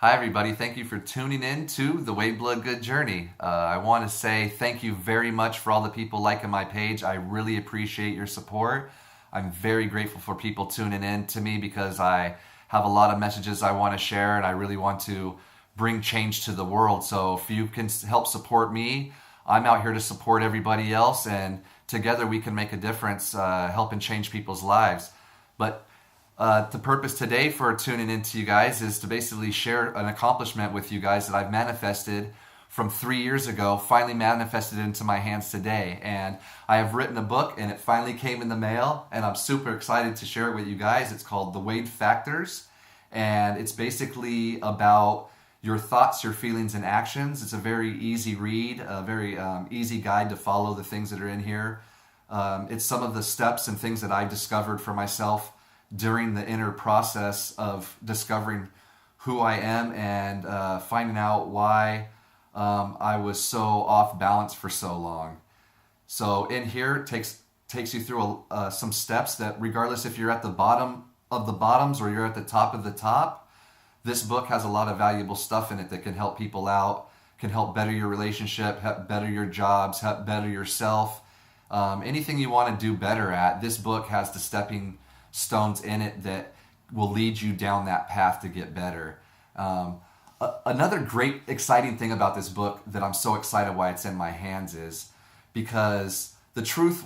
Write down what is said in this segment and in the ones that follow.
Hi, everybody. Thank you for tuning in to the W.A.D.E Bloodgood journey. I want to say thank you very much for all the people liking my page. I really appreciate your support. I'm very grateful for people tuning in to me because I have a lot of messages I want to share and I really want to bring change to the world. So if you can help support me, I'm out here to support everybody else, and together we can make a difference, helping change people's lives. But the purpose today for tuning into you guys is to basically share an accomplishment with you guys that I've manifested from 3 years ago, finally manifested into my hands today. And I have written a book and it finally came in the mail, and I'm super excited to share it with you guys. It's called W.A.D.E Factors, and it's basically about your thoughts, your feelings, and actions. It's a very easy read, a very easy guide to follow the things that are in here. It's some of the steps and things that I've discovered for myself during the inner process of discovering who I am and finding out why I was so off balance for so long. So in here, it takes you through some steps that, regardless if you're at the bottom of the bottoms or you're at the top of the top, this book has a lot of valuable stuff in it that can help people out, can help better your relationship, help better your jobs, help better yourself. Anything you want to do better at, this book has the stepping stones in it that will lead you down that path to get better. Another great, exciting thing about this book that I'm so excited why it's in my hands is because the truth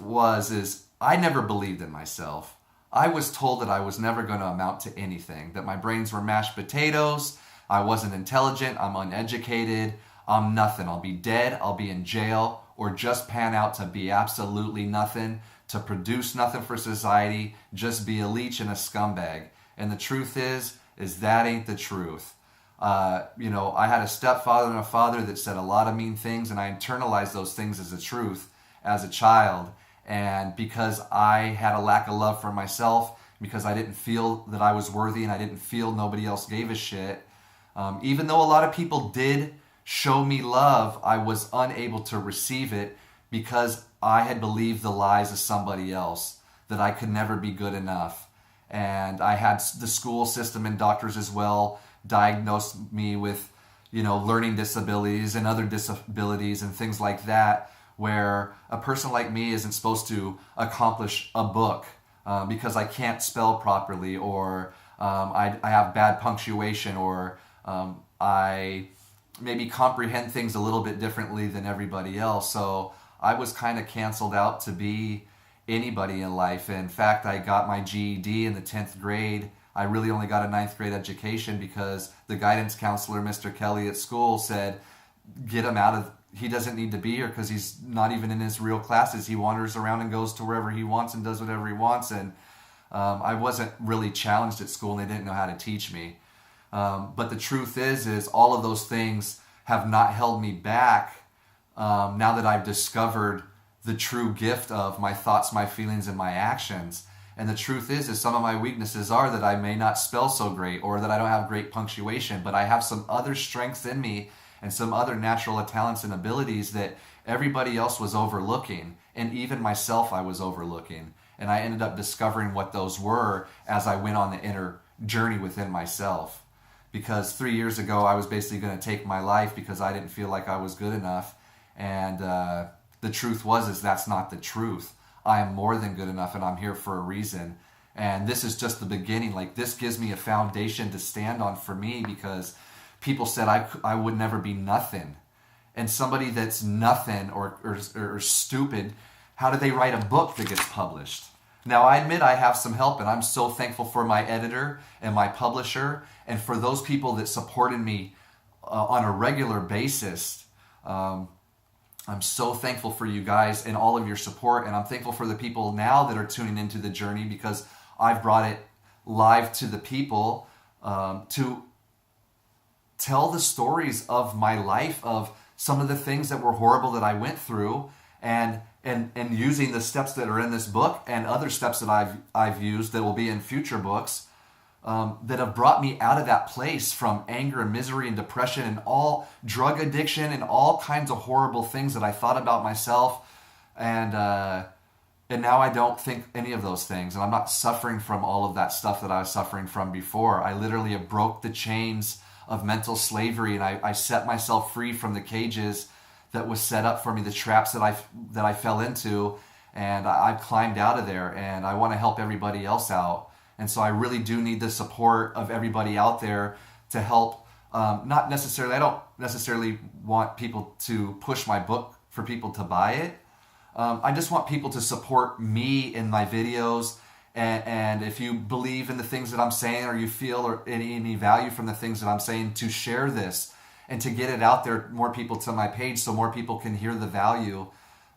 is I never believed in myself. I was told that I was never going to amount to anything, that my brains were mashed potatoes, I wasn't intelligent, I'm uneducated, I'm nothing. I'll be dead, I'll be in jail, or just pan out to be absolutely nothing, to produce nothing for society, just be a leech and a scumbag. And the truth is that ain't the truth. I had a stepfather and a father that said a lot of mean things, and I internalized those things as the truth as a child. And because I had a lack of love for myself, because I didn't feel that I was worthy and I didn't feel nobody else gave a shit, even though a lot of people did show me love, I was unable to receive it because I had believed the lies of somebody else, that I could never be good enough. And I had the school system and doctors as well diagnose me with, learning disabilities and other disabilities and things like that, where a person like me isn't supposed to accomplish a book because I can't spell properly, or I have bad punctuation, or I maybe comprehend things a little bit differently than everybody else. So I was kind of canceled out to be anybody in life. In fact, I got my GED in the 10th grade. I really only got a 9th grade education because the guidance counselor, Mr. Kelly at school, said, get him out of, he doesn't need to be here because he's not even in his real classes. He wanders around and goes to wherever he wants and does whatever he wants. And I wasn't really challenged at school, and they didn't know how to teach me. But the truth is all of those things have not held me back now that I've discovered the true gift of my thoughts, my feelings, and my actions. And the truth is some of my weaknesses are that I may not spell so great, or that I don't have great punctuation, but I have some other strengths in me and some other natural talents and abilities that everybody else was overlooking, and even myself I was overlooking. And I ended up discovering what those were as I went on the inner journey within myself. Because 3 years ago I was basically going to take my life because I didn't feel like I was good enough. And the truth is that's not the truth. I am more than good enough, and I'm here for a reason. And this is just the beginning. Like, this gives me a foundation to stand on for me, because people said I would never be nothing. And somebody that's nothing or stupid, how do they write a book that gets published? Now, I admit I have some help, and I'm so thankful for my editor and my publisher, and for those people that supported me on a regular basis. I'm so thankful for you guys and all of your support, and I'm thankful for the people now that are tuning into the journey, because I've brought it live to the people to tell the stories of my life, of some of the things that were horrible that I went through, and using the steps that are in this book and other steps that I've used that will be in future books that have brought me out of that place from anger and misery and depression and all drug addiction and all kinds of horrible things that I thought about myself. And now I don't think any of those things. And I'm not suffering from all of that stuff that I was suffering from before. I literally have broke the chains of mental slavery, and I set myself free from the cages that was set up for me, the traps that I fell into, and I've climbed out of there, and I want to help everybody else out. And so I really do need the support of everybody out there to help. Not necessarily, I don't necessarily want people to push my book for people to buy it. I just want people to support me in my videos. And if you believe in the things that I'm saying, or you feel or any value from the things that I'm saying, to share this and to get it out there, more people to my page, so more people can hear the value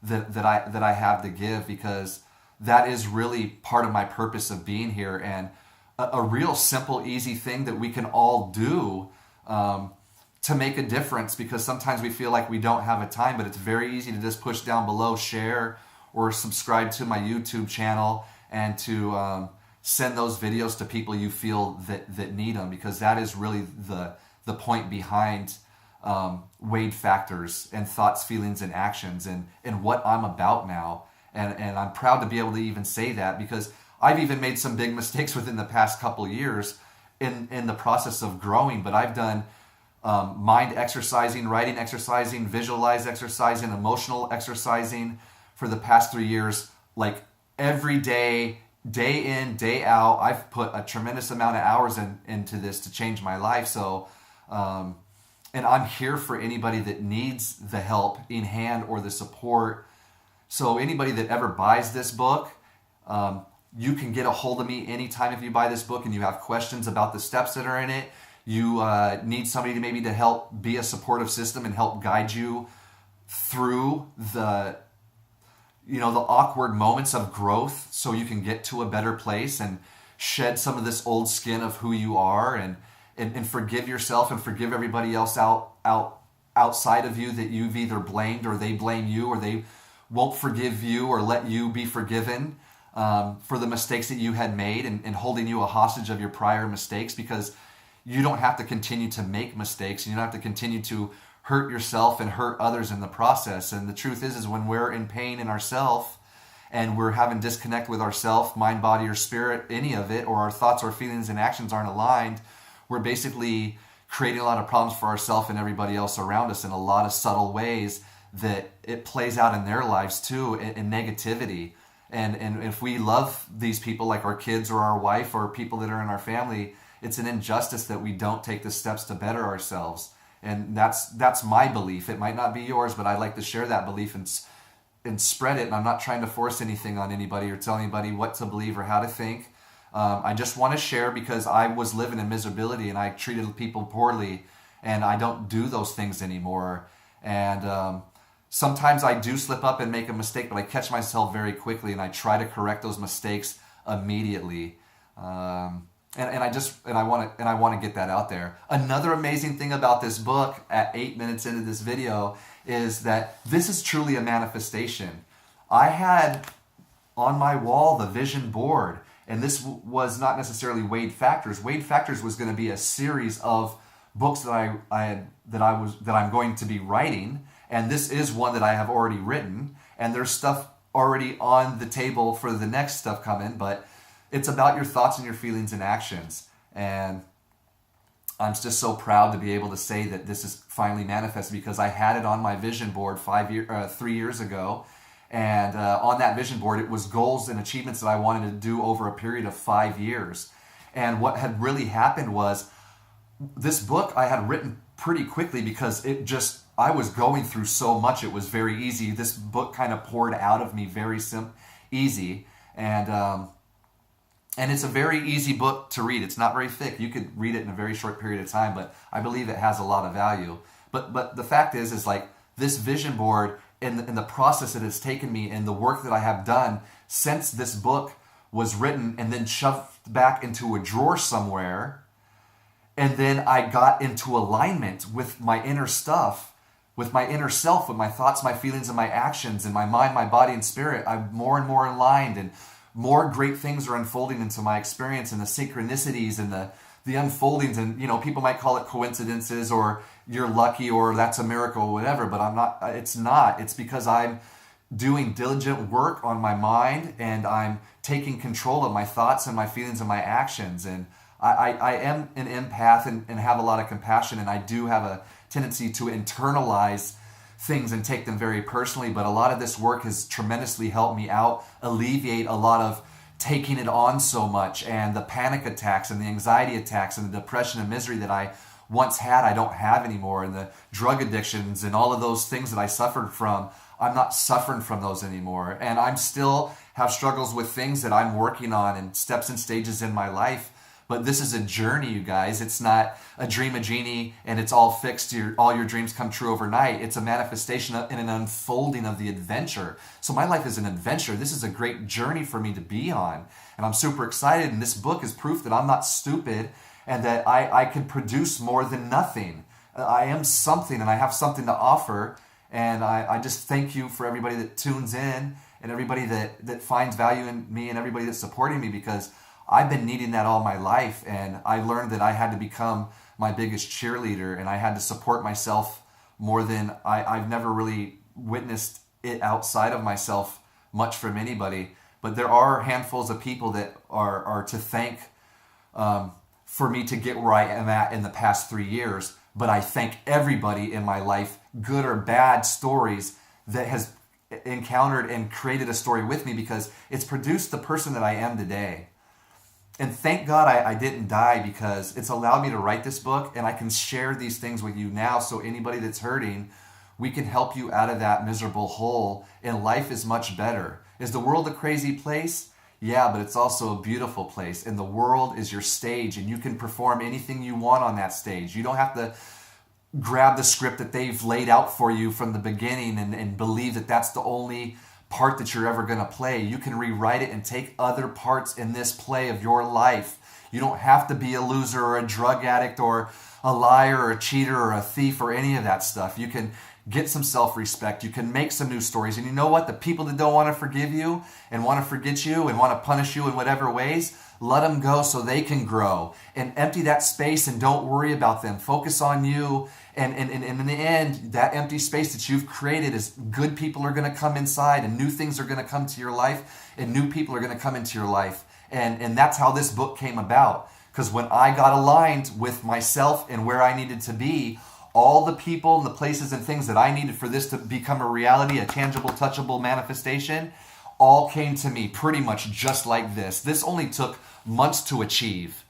that I have to give, because that is really part of my purpose of being here, and a real simple, easy thing that we can all do to make a difference, because sometimes we feel like we don't have a time, but it's very easy to just push down below, share, or subscribe to my YouTube channel, and to send those videos to people you feel that need them, because that is really the point behind W.A.D.E Factors and thoughts, feelings, and actions, and what I'm about now. And I'm proud to be able to even say that, because I've even made some big mistakes within the past couple of years in the process of growing. But I've done mind exercising, writing exercising, visualize exercising, emotional exercising for the past 3 years, like every day, day in, day out. I've put a tremendous amount of hours into this to change my life. So, and I'm here for anybody that needs the help in hand or the support. So anybody that ever buys this book, you can get a hold of me anytime if you buy this book and you have questions about the steps that are in it. You need somebody to maybe to help be a supportive system and help guide you through the awkward moments of growth, so you can get to a better place and shed some of this old skin of who you are, and forgive yourself and forgive everybody else outside of you that you've either blamed, or they blame you, or they won't forgive you or let you be forgiven for the mistakes that you had made, and holding you a hostage of your prior mistakes, because you don't have to continue to make mistakes, and you don't have to continue to hurt yourself and hurt others in the process. And the truth is when we're in pain in ourself, and we're having disconnect with ourself, mind, body, or spirit, any of it, or our thoughts or feelings and actions aren't aligned, we're basically creating a lot of problems for ourselves and everybody else around us in a lot of subtle ways that it plays out in their lives too, in negativity. And if we love these people, like our kids or our wife or people that are in our family, it's an injustice that we don't take the steps to better ourselves. And that's my belief. It might not be yours, but I like to share that belief and spread it. And I'm not trying to force anything on anybody or tell anybody what to believe or how to think. I just want to share, because I was living in miserability and I treated people poorly, and I don't do those things anymore. And sometimes I do slip up and make a mistake, but I catch myself very quickly, and I try to correct those mistakes immediately. And I want to get that out there. Another amazing thing about this book, at 8 minutes into this video, is that this is truly a manifestation. I had on my wall the vision board, and this was not necessarily W.A.D.E Factors. W.A.D.E Factors was going to be a series of books that I'm going to be writing, and this is one that I have already written, and there's stuff already on the table for the next stuff coming, but it's about your thoughts and your feelings and actions. And I'm just so proud to be able to say that this is finally manifested, because I had it on my vision board 3 years ago. And on that vision board, it was goals and achievements that I wanted to do over a period of 5 years. And what had really happened was, this book I had written pretty quickly, because I was going through so much. It was very easy. This book kind of poured out of me very easy. And it's a very easy book to read. It's not very thick. You could read it in a very short period of time, but I believe it has a lot of value. But the fact is like, this vision board, and the process that it's taken me, and the work that I have done since this book was written and then shoved back into a drawer somewhere, and then I got into alignment with my inner stuff, with my inner self, with my thoughts, my feelings, and my actions, and my mind, my body, and spirit. I'm more and more aligned, and more great things are unfolding into my experience, and the synchronicities and the unfoldings. And people might call it coincidences, or you're lucky, or that's a miracle, or whatever, but I'm not. It's not. It's because I'm doing diligent work on my mind, and I'm taking control of my thoughts and my feelings and my actions, and I am an empath and have a lot of compassion, and I do have a tendency to internalize things and take them very personally, but a lot of this work has tremendously helped me out, alleviate a lot of taking it on so much, and the panic attacks and the anxiety attacks and the depression and misery that I once had, I don't have anymore, and the drug addictions and all of those things that I suffered from, I'm not suffering from those anymore. And I'm still have struggles with things that I'm working on and steps and stages in my life. But this is a journey, you guys. It's not a dream a genie and it's all fixed, all your dreams come true overnight. It's a manifestation and an unfolding of the adventure. So my life is an adventure. This is a great journey for me to be on. And I'm super excited. And this book is proof that I'm not stupid and that I can produce more than nothing. I am something and I have something to offer. And I just thank you for everybody that tunes in and everybody that finds value in me and everybody that's supporting me, because I've been needing that all my life, and I learned that I had to become my biggest cheerleader, and I had to support myself more than I've never really witnessed it outside of myself much from anybody. But there are handfuls of people that are to thank for me to get where I am at in the past 3 years. But I thank everybody in my life, good or bad stories, that has encountered and created a story with me, because it's produced the person that I am today. And thank God I didn't die, because it's allowed me to write this book, and I can share these things with you now. So anybody that's hurting, we can help you out of that miserable hole, and life is much better. Is the world a crazy place? Yeah, but it's also a beautiful place. And the world is your stage, and you can perform anything you want on that stage. You don't have to grab the script that they've laid out for you from the beginning and believe that that's the only part that you're ever going to play. You can rewrite it and take other parts in this play of your life. You don't have to be a loser or a drug addict or a liar or a cheater or a thief or any of that stuff. You can get some self-respect. You can make some new stories. And you know what? The people that don't want to forgive you and want to forget you and want to punish you in whatever ways, let them go so they can grow. And empty that space and don't worry about them. Focus on you. And in the end, that empty space that you've created is good people are going to come inside, and new things are going to come to your life, and new people are going to come into your life. And that's how this book came about. Because when I got aligned with myself and where I needed to be, all the people and the places and things that I needed for this to become a reality, a tangible, touchable manifestation, all came to me pretty much just like this. This only took months to achieve,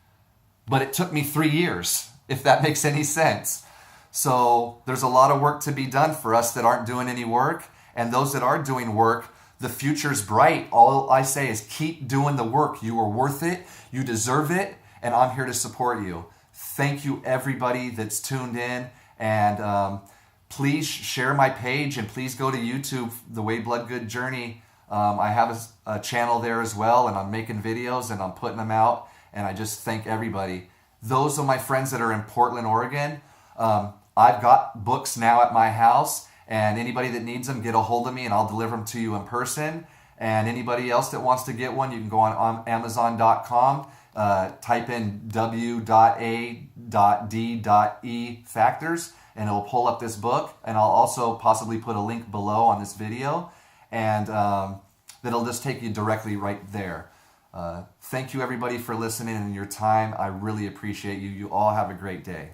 but it took me 3 years, if that makes any sense. So there's a lot of work to be done for us that aren't doing any work. And those that are doing work, the future's bright. All I say is keep doing the work. You are worth it. You deserve it. And I'm here to support you. Thank you, everybody that's tuned in. And please share my page, and please go to YouTube, The W.A.D.E Bloodgood Journey. I have a channel there as well, and I'm making videos and I'm putting them out. And I just thank everybody. Those are my friends that are in Portland, Oregon. I've got books now at my house, and anybody that needs them, get a hold of me and I'll deliver them to you in person. And anybody else that wants to get one, you can go on Amazon.com, type in W.A.D.E Factors, and it'll pull up this book. And I'll also possibly put a link below on this video, and that'll just take you directly right there. Thank you, everybody, for listening and your time. I really appreciate you. You all have a great day.